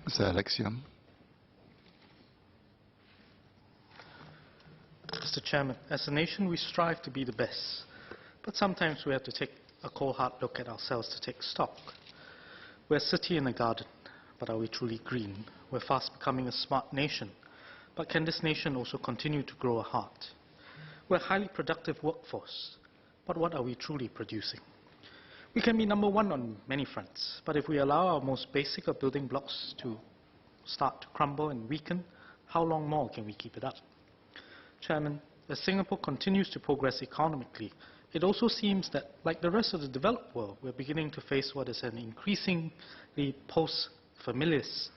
Mr. Alex Yam. Mr. Chairman, as a nation we strive to be the best, but sometimes we have to take a cold hard look at ourselves to take stock. We're a city in a garden, but are we truly green? We're fast becoming a smart nation, but can this nation also continue to grow a heart? We're a highly productive workforce, but what are we truly producing? We can be number one on many fronts, but if we allow our most basic of building blocks to start to crumble and weaken, how long more can we keep it up? Chairman, as Singapore continues to progress economically, it also seems that, like the rest of the developed world, we're beginning to face what is an increasingly post-familialist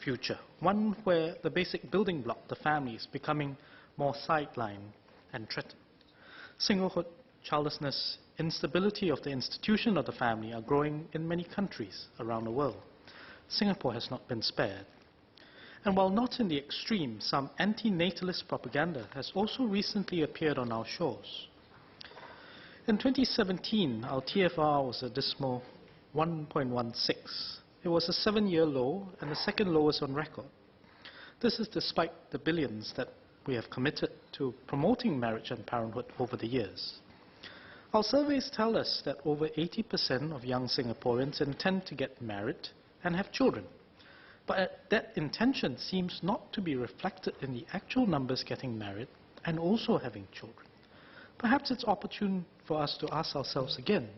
future, one where the basic building block, the family, is becoming more sidelined and threatened. Singlehood, childlessness, instability of the institution of the family are growing in many countries around the world. Singapore has not been spared. And while not in the extreme, some anti-natalist propaganda has also recently appeared on our shores. In 2017, our TFR was a dismal 1.16. It was a 7-year low and the second lowest on record. This is despite the billions that we have committed to promoting marriage and parenthood over the years. Our surveys tell us that over 80% of young Singaporeans intend to get married and have children. But that intention seems not to be reflected in the actual numbers getting married and also having children. Perhaps it's opportune for us to ask ourselves again,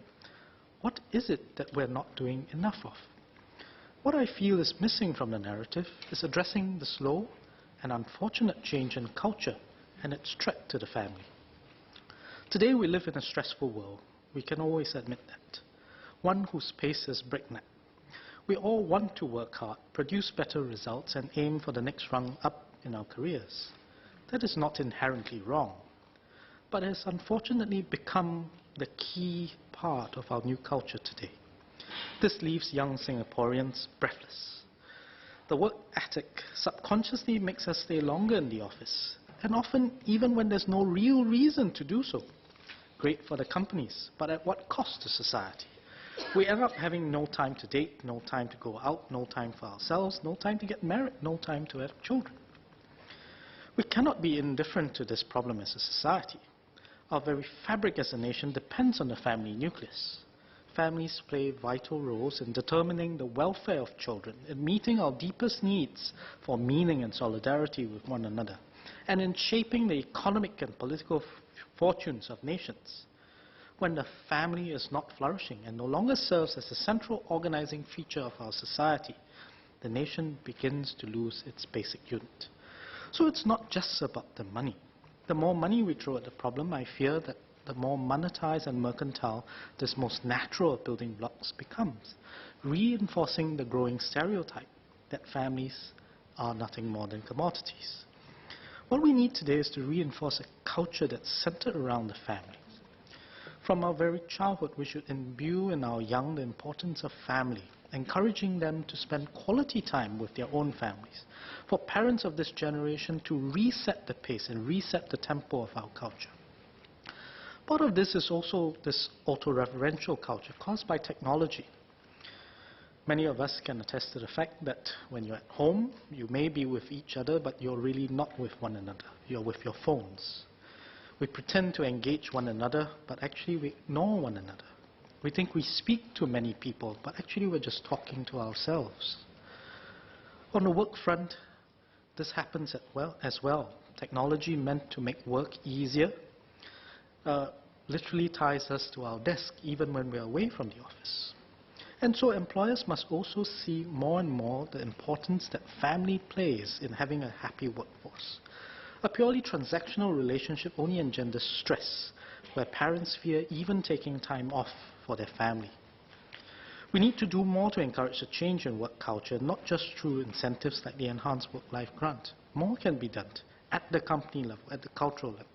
what is it that we're not doing enough of? What I feel is missing from the narrative is addressing the slow and unfortunate change in culture and its threat to the family. Today we live in a stressful world. We can always admit that. One whose pace is breakneck. We all want to work hard, produce better results, and aim for the next rung up in our careers. That is not inherently wrong, but it has unfortunately become the key part of our new culture today. This leaves young Singaporeans breathless. The work ethic subconsciously makes us stay longer in the office, and often even when there's no real reason to do so. Great for the companies, but at what cost to society? We end up having no time to date, no time to go out, no time for ourselves, no time to get married, no time to have children. We cannot be indifferent to this problem as a society. Our very fabric as a nation depends on the family nucleus. Families play vital roles in determining the welfare of children, in meeting our deepest needs for meaning and solidarity with one another, and in shaping the economic and political fortunes of nations. When the family is not flourishing and no longer serves as a central organizing feature of our society, the nation begins to lose its basic unit. So it's not just about the money. The more money we throw at the problem, I fear that the more monetized and mercantile this most natural of building blocks becomes, reinforcing the growing stereotype that families are nothing more than commodities. What we need today is to reinforce a culture that's centered around the family. From our very childhood, we should imbue in our young the importance of family, encouraging them to spend quality time with their own families. For parents of this generation to reset the pace and reset the tempo of our culture. Part of this is also this auto-referential culture caused by technology. Many of us can attest to the fact that when you're at home, you may be with each other, but you're really not with one another. You're with your phones. We pretend to engage one another, but actually we ignore one another. We think we speak to many people, but actually we're just talking to ourselves. On the work front, this happens as well. Technology meant to make work easier literally ties us to our desk even when we're away from the office. And so employers must also see more and more the importance that family plays in having a happy workforce. A purely transactional relationship only engenders stress, where parents fear even taking time off for their family. We need to do more to encourage a change in work culture, not just through incentives like the Enhanced Work-Life Grant. More can be done at the company level, at the cultural level.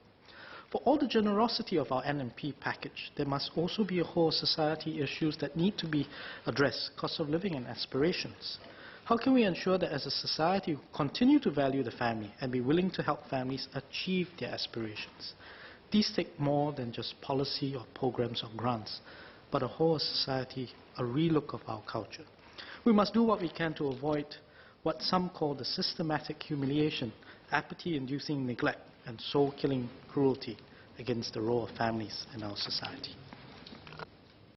For all the generosity of our NMP package, there must also be a whole society issues that need to be addressed, cost of living and aspirations. How can we ensure that as a society we continue to value the family and be willing to help families achieve their aspirations? These take more than just policy or programs or grants, but a whole society, a relook of our culture. We must do what we can to avoid what some call the systematic humiliation, apathy-inducing neglect, and soul-killing cruelty against the role of families in our society.